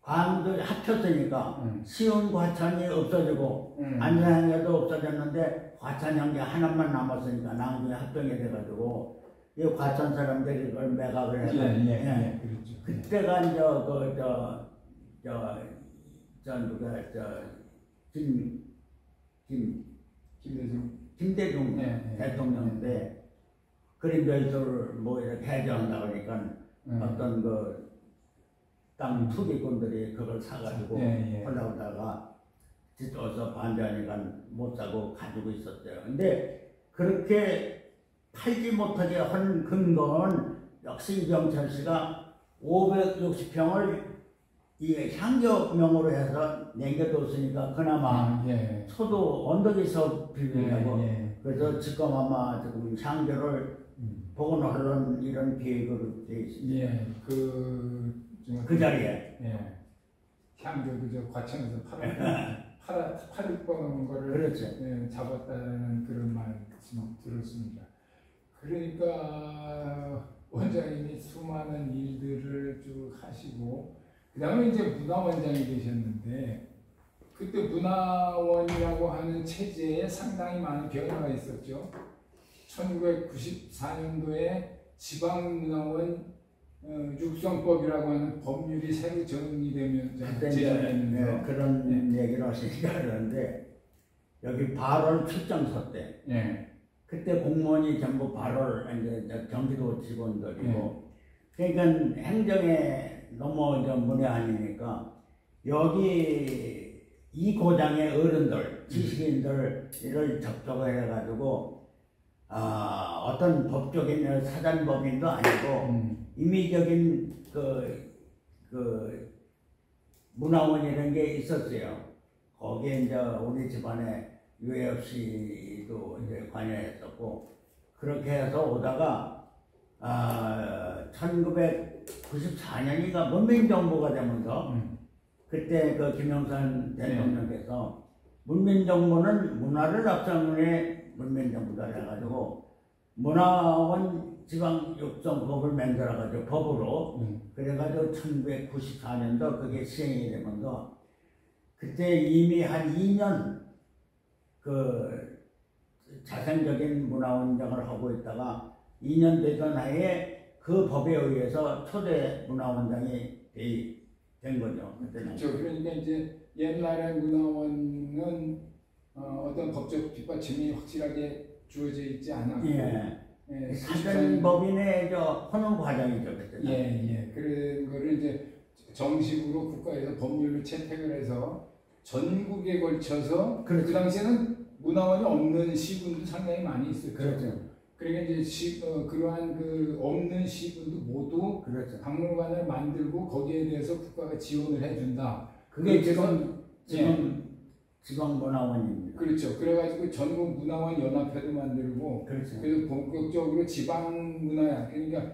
과학들이 합쳤으니까 시운 과천이 없어지고 안산항에도 없어졌는데 과천항이 하나만 남았으니까 나중에 합병이 돼가지고 이 과천 사람들이 그걸 매각을 해서 그렇죠. 그때가 이제 김대중 대통령인데 그림 별도를 뭐 이렇게 해제한다 그러니까 어떤 그 땅 투기꾼들이 그걸 사가지고 올라오다가 뒤져서 반대하니까 못 사고 가지고 있었대요. 근데 그렇게 팔지 못하게 한 근거는 역시 이정철 씨가 560평을 이 향교명으로 해서 남겨뒀으니까 그나마 소도 언덕에서 빌리려고 그래서 지금 아마 지금 향교를 복원하려는 이런 계획으로 되어 있습니다. 그 자리에 향교도 저 과천에서 팔을 뻔한 거를 잡았다는 그런 말씀 들었습니다. 그러니까 원장님이 수많은 일들을 쭉 하시고 그 다음에 이제 문화원장이 되셨는데 그때 문화원이라고 하는 체제에 상당히 많은 변화가 있었죠. 1994년도에 지방문화원 육성법이라고 하는 법률이 새로 정리되면서 제정되면서 그런 얘기를 하시니까 그러는데 여기 발월 출장소 때 그때 공무원이 전부 발월 이제 경기도 직원들이고 그러니까 행정에 너무 문외한이니까 여기 이 고장의 어른들 지식인들을 접촉을 해가지고 어떤 법적인 사단법인도 아니고 임의적인 그 문화원이라는 게 있었어요. 거기에 이제 우리 집안에 유해엽 씨도 이제 관여했었고 그렇게 해서 오다가 1994년인가 문민정부가 되면서 그때 그 김영삼 대통령께서 문민정부는 문화를 앞세우는 문민정부다 해가지고 문화원 지방육성법을 만들어가지고 법으로 그래가지고 1994년도 그게 시행이 되면서 그때 이미 한 2년 그 자생적인 문화원장을 하고 있다가 2년 되던 해에 그 법에 의해서 초대 문화원장이 된 거죠. 그렇죠. 그러니까 이제 옛날에 문화원은 어떤 법적 뒷받침이 확실하게 주어져 있지 않았고 사전법인의 혼용 과정이죠. 그런 거를 이제 정식으로 국가에서 법률을 채택을 해서 전국에 걸쳐서 그 당시에는 문화원이 없는 시군도 상당히 많이 있었죠. 그러니까 이제 그러한 그 없는 시군도 모두 박물관을 만들고 거기에 대해서 국가가 지원을 해준다. 그게 지방문화원입니다. 그렇죠. 그래가지고 전국 문화원 연합회도 만들고 그래서 본격적으로 지방문화야. 그러니까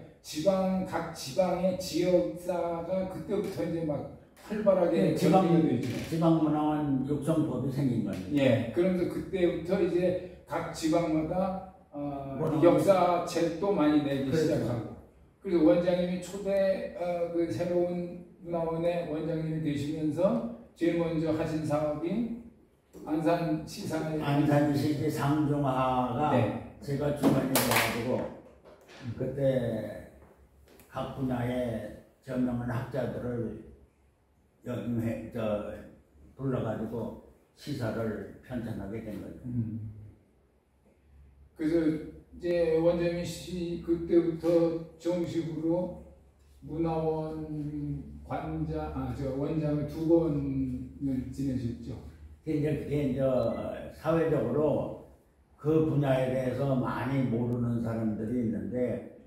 각 지방의 지역사가 그때부터 이제 막 활발하게 지방문화원 육성법이 생긴 거예요. 그러면서 그때부터 이제 각 지방마다 역사책도 많이 내기 시작하고 그래서 원장님이 초대 그 새로운 문화원의 원장님이 되시면서 제일 먼저 하신 사업이 안산시 상중하가 제가 주관이 돼가지고 그때 각 분야의 저명한 학자들을 불러가지고 시사를 편찬하게 된 거죠. 그래서 이제 원장님 씨 그때부터 정식으로 문화원 원장을 2번을 지내셨죠. 그게 사회적으로 그 분야에 대해서 많이 모르는 사람들이 있는데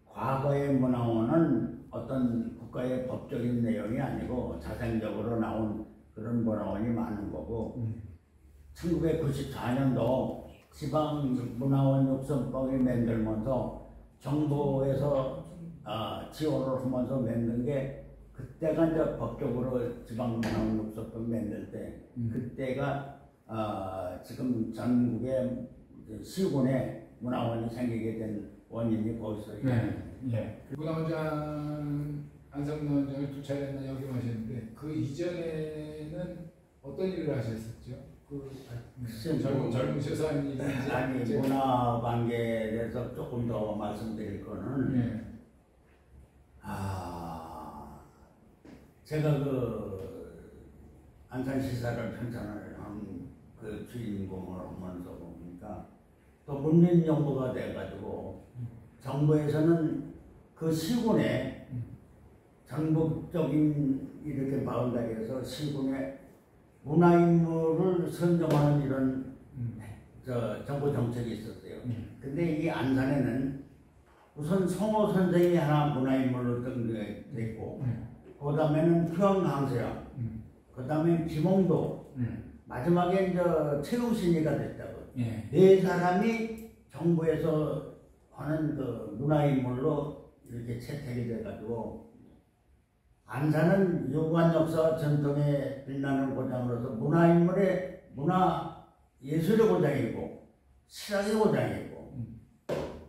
과거의 문화원은 어떤 국가의 법적인 내용이 아니고 자생적으로 나온 그런 문화원이 많은 거고 1994년도 지방문화원 육성법이 만들면서 정부에서 지원을 하면서 만든 게 그때가 이제 법적으로 지방문화원 육성법 만들 때 그때가 지금 전국의 시군에 문화원이 생기게 된 원인이 거기서 문화원장 안성노원장을 두 차례나 역임하셨는데 그 이전에는 어떤 일을 하셨었죠? 젊으셔서 하는 일인지 아니 문화 관계에 대해서 조금 더 말씀드릴 거는 제가 그 안산시사를 편찬을 한 그 주인공을 하면서 보니까 또 문민정부가 돼가지고 정부에서는 그 시군에 전국적인 이렇게 마을다리에서 시군에 문화인물을 선정하는 이런 정부 정책이 있었어요. 근데 이 안산에는 우선 성호 선생이 하나 문화인물로 등록됐고, 그 다음에는 휴양강세야, 그 다음에 김홍도, 마지막에 이제 최우신이가 됐다고. 네 사람이 정부에서 하는 그 문화인물로 이렇게 채택이 돼가지고, 안산은 유구한 역사 전통에 빛나는 고장으로서 문화인물의 문화예술의 고장이고 실학의 고장이고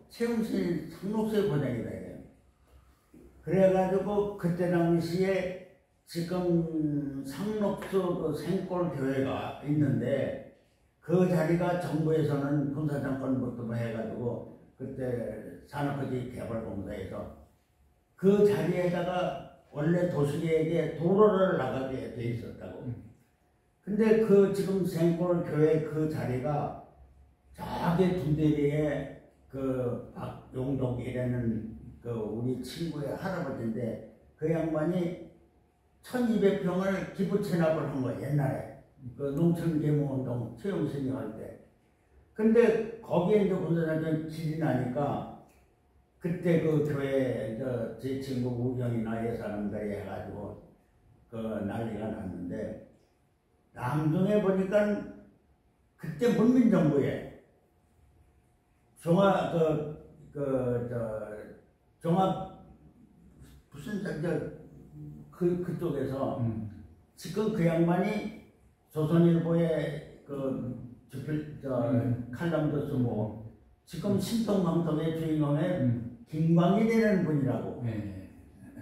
최웅신이 상록수의 고장이다. 그래가지고 그때 당시에 지금 상록수 그 생골교회가 있는데 그 자리가 정부에서는 군사정권부터 해가지고 그때 산업科技개발공사에서 그 자리에다가 원래 도시계획에 도로를 나가게 돼 있었다고. 근데 그 지금 생골교회 그 자리가 저기 군대리에 그 박용덕이라는 그 우리 친구의 할아버지인데 그 양반이 1200평을 기부 체납을 한 거야 옛날에. 그 농촌계몽운동 최용신이 할 때. 근데 거기에 이제 군사작전 질이 나니까 그때 그 교회 제 친구 우경이나 이 사람들이 해가지고 그 난리가 났는데 남중에 보니까 그때 문민정부에 종합 종합 무슨 그쪽에서 지금 그 양반이 조선일보에 그 칼럼도 쓰고 지금 신통방통의 주인공의 김광일이라는 분이라고.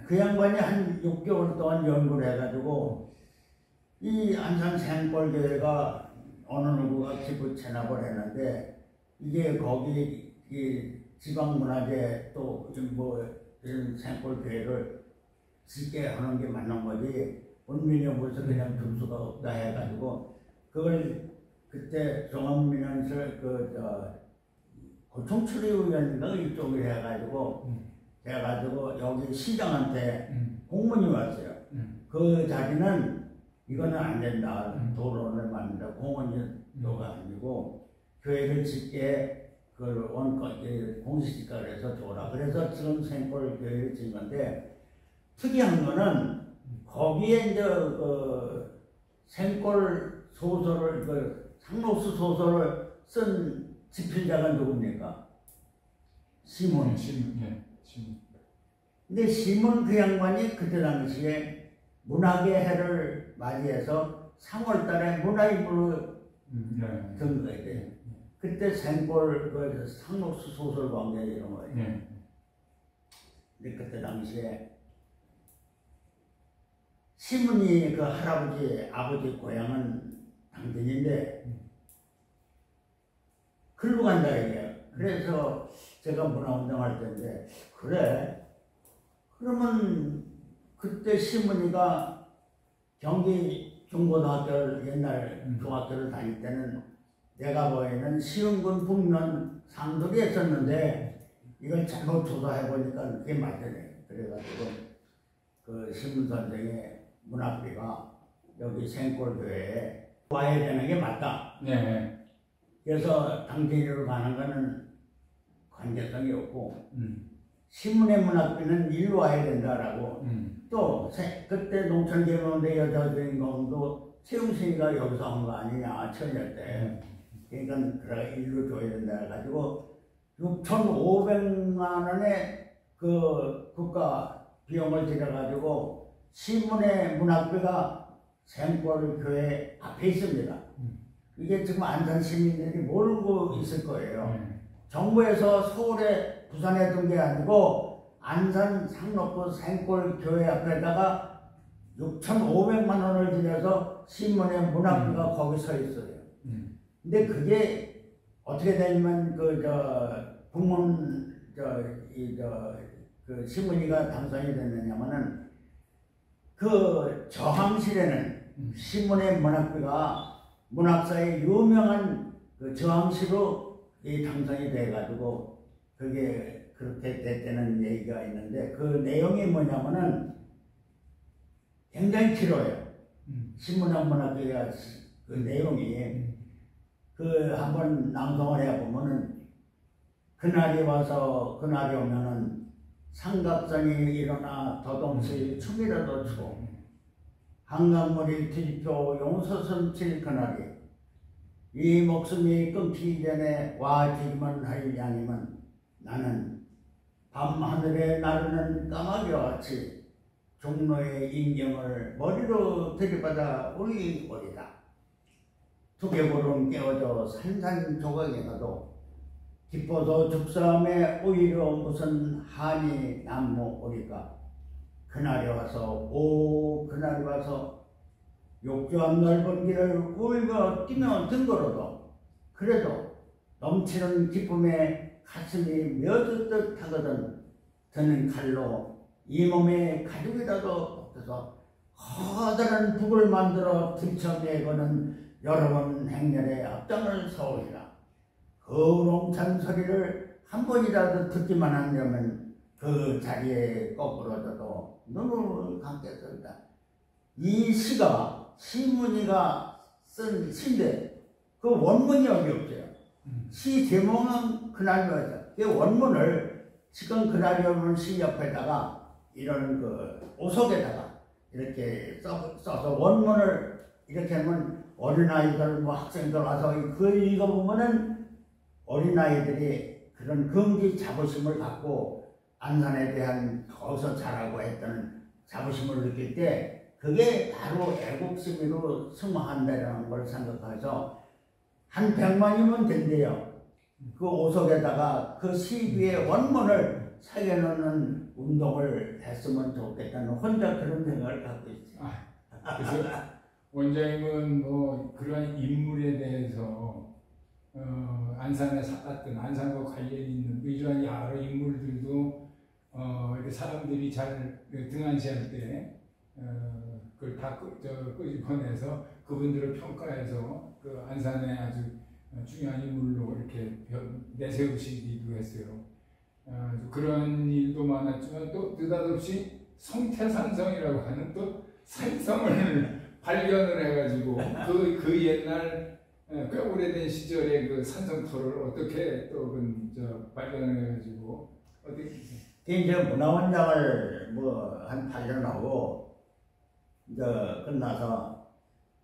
그 양반이 한 6개월 동안 연구를 해가지고 이 안산 생골교회가 어느 누구가 기부 체납을 했는데 이게 거기 이 지방문화재 또 뭐 이런 생골교회를 짓게 하는 게 맞는 거지 문민정부에서 그냥 줄 수가 없다 해가지고 그걸 그때 종합민원실 고총처리위원회가 이쪽에 해가지고 여기 시장한테 공문이 왔어요. 그 자리는 이거는 안 된다. 도로를 만든다. 공원도가 아니고 교회를 짓게 그 공시지가를 해서 줘라. 그래서 지금 생골 교회를 짓는 건데 특이한 거는 거기에 이제 그 생골 소설을 상록수 소설을 쓴 집필자가 누굽니까? 시몬. 근데 시몬 그 양반이 그때 당시에 문학의 해를 맞이해서 3월달에 문화인물로 등극해야 돼요. 그때 생골 그 상록수 소설 광장 이런 거예요. 근데 그때 당시에 시몬이 그 할아버지 아버지 고향은 당진인데 글로 간다 이게요. 그래서 제가 문화운동할 때인데 그래 그러면 그때 시문이가 경기 중고등학교를 옛날 중학교를 다닐 때는 내가 보기에는 시흥군 북면 상덕이 했었는데 이걸 잘못 조사해 보니까 그게 맞더래. 그래가지고 그 신문 선생의 문학비가 여기 생골교회에 와야 되는 게 맞다. 그래서 당진으로 가는 거는 관계성이 없고 신문의 문학비는 일로 와야 된다라고 또 그때 농촌개명대 여자 주인공도 최웅신이가 여기서 한 거 아니냐 처녀 때 그러니까 그래 일로 줘야 된다 해가지고 6,500만 원의 그 국가 비용을 들여가지고 신문의 문학비가 생골교회 앞에 있습니다. 이게 지금 안산 시민들이 모르고 있을 거예요. 정부에서 서울에 부산에 둔 게 아니고 안산 상록구 생골 교회 앞에다가 6,500만 원을 들여서 신문의 문학비가 거기 서 있어요. 근데 그게 어떻게 되냐면 그 신문이가 당선이 됐느냐면은 그 저항실에는 신문의 문학비가 문학사의 유명한 그 저항시로 이 당선이 돼가지고 그게 그렇게 됐다는 얘기가 있는데 그 내용이 뭐냐면은 굉장히 길어요. 신문학 문학비가 그 내용이 그 한번 낭송을 해보면은 그날이 오면은 삼각선이 일어나 더동실 춤이라도 추고 한강물이 뒤집혀 용서섬 칠 그날이 이 목숨이 끊기기 전에 와주기만 할 양이면 나는 밤하늘에 나르는 까마귀와 같이 종로의 인경을 머리로 들이받아 올리오리다. 두개골은 깨어져 산산조각이 나도 기뻐도 죽사함에 오히려 무슨 한이 남모오리까. 그날이 와서 그날이 와서 욕조 앞 넓은 길을 울며 뛰며 등걸어도 그래도 넘치는 기쁨에 가슴이 며들 듯 하거든 드는 칼로 이 몸에 가죽이라도 벗겨서 커다란 북을 만들어 들쳐내고는 여러 번 행렬에 앞장을 서오리라. 그 우렁찬 소리를 한 번이라도 듣기만 하려면 그 자리에 거꾸러져도 눈을 감겠습니다. 이 시가 시문이가 쓴 시인데 그 원문이 여기 없어요. 시 제목은 그날이 와서 그 원문을 지금 그날이 오는 시 옆에다가 이런 그 오석에다가 이렇게 써서 원문을 이렇게 하면 어린아이들 뭐 학생들 와서 그걸 읽어보면은 어린아이들이 그런 긍지 자부심을 갖고 안산에 대한 거기서 자라고 했던 자부심을 느낄 때 그게 바로 애국심으로 승화한다는 걸 생각해서 한 100만이면 된대요. 그 오석에다가 그 시비의 원문을 새겨놓는 운동을 했으면 좋겠다는 혼자 그런 생각을 갖고 있어요. 그래서 원장님은 뭐 그런 인물에 대해서 안산에 살았던 안산과 관련이 있는 이러한 여러 인물들도 이렇게 사람들이 잘 등한시할 때 그걸 다 끄집어내서 그분들을 평가해서 그 안산의 아주 중요한 인물로 이렇게 내세우시기도 했어요. 그런 일도 많았지만 또 느닷없이 성태산성이라고 하는 또 산성을 발견을 해가지고 그 옛날 꽤 오래된 시절의 그 산성토를 어떻게 또 발견을 해가지고 어떻게 이제 문화원장을 뭐 한 8년 하고 이제 끝나서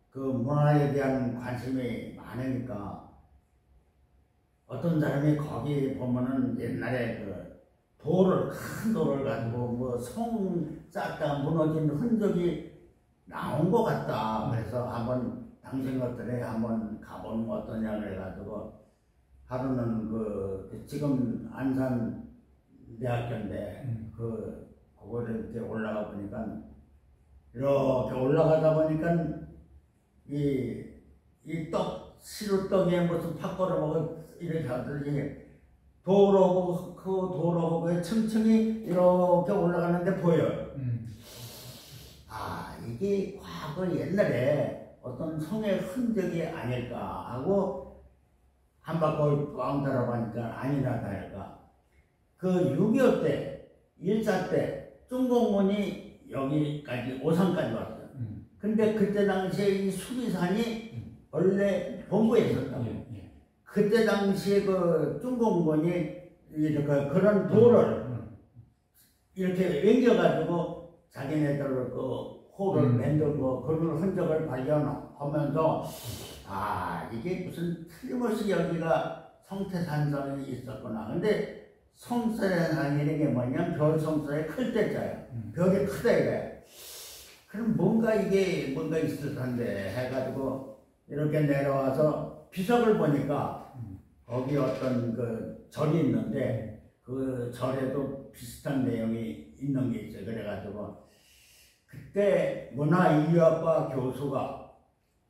그 문화에 대한 관심이 많으니까 어떤 사람이 거기 보면은 옛날에 그 큰 돌을 가지고 뭐 성 쌓다 무너진 흔적이 나온 것 같다. 그래서 한번 당신 것들에 한번 가보는 거 어떠냐 그래가지고 하루는 지금 안산 대학교인데 그거를 이렇게 올라가 보니까 이렇게 올라가다 보니까 이 시루떡에 무슨 팥 걸어 먹어 이렇게 하더니 도로고 그 도로고에 층층이 이렇게 올라가는데 보여요. 이게 과거 옛날에 어떤 성의 흔적이 아닐까 하고 한 바퀴 꽝 돌아보니까 아니나 다를까. 그 6.25 때, 1차 때 중공군이 여기까지 오산까지 왔어요. 근데 그때 당시에 이 수리산이 원래 본부에 있었다고. 그때 당시에 그 중공군이 그런 돌을 이렇게 옮겨가지고 자기네들 그 호를 만들고 그런 흔적을 발견하면서 이게 무슨 틀림없이 여기가 성태산성이 있었구나. 근데 성태산이라는 게 뭐냐면 별성서의 클 때자예요. 별이 크다 이거예요. 그럼 뭔가 있을 텐데 해가지고 이렇게 내려와서 비석을 보니까 거기 어떤 그 절이 있는데 그 절에도 비슷한 내용이 있는 게 있어요. 그래가지고 그때 문화인류학과 교수가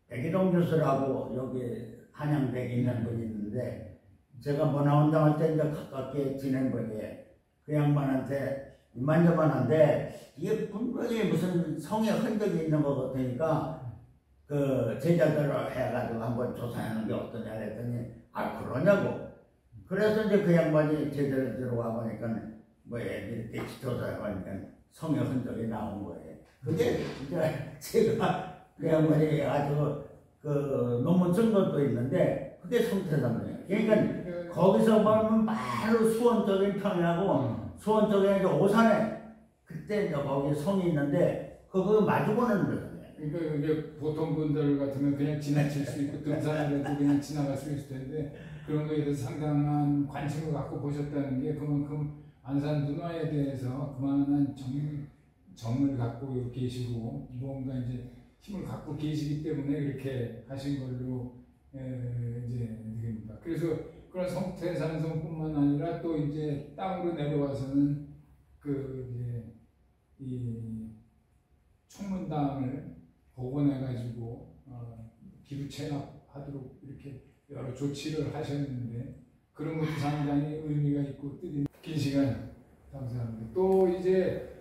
백일홍 교수라고 여기 한양대에 있는 분이 있는데 제가 문화운동할 때 이제 가깝게 지낸 분이에요. 그 양반한테 이만저만한데 이게 분명히 무슨 성의 흔적이 있는 것 같으니까 그 제자들을 해가지고 한번 조사하는 게 어떠냐 그랬더니 아 그러냐고. 그래서 이제 그 양반이 제자들 들어가 보니까 뭐 이렇게 조사해 보니까 성의 흔적이 나온 거예요. 그게 이제 제가 그 양반이 아주 그 논문 쓴 것도 있는데 그게 성태산맥이에요. 그러니까 거기서 보면 바로 수원 쪽인 평야고 수원 쪽에 이제 오산에 그때 이제 거기 성이 있는데 그거 마주보는 거예요. 그러니까 이게 보통 분들 같으면 그냥 지나칠 수 있고 등산을 해도 그냥 지나갈 수 있을 텐데 그런 거에 대해서 상당한 관심을 갖고 보셨다는 게 그만큼 안산 문화에 대해서 그만한 정을 갖고 계시고 뭔가 이제 힘을 갖고 계시기 때문에 이렇게 하신 걸로 이제 됩니다. 그래서 그런 성태산성뿐만 아니라 또 이제 땅으로 내려와서는 그 이제 이 총문당을 복원해가지고 기부 체납하도록 이렇게 여러 조치를 하셨는데 그런 것도 상당히 의미가 있고 뜻이 긴 시간 감사합니다. 또 이제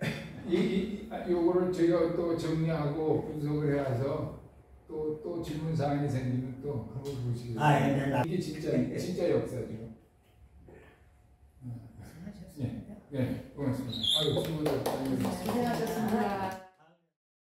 요거를 저희가 또 정리하고 분석을 해서 또 질문 사항이 생기면 또 한번 보시겠습니다. 이게 진짜 역사죠. 수고하셨습니다. 네, 고맙습니다. 아유, 수고하셨습니다. 고생하셨습니다.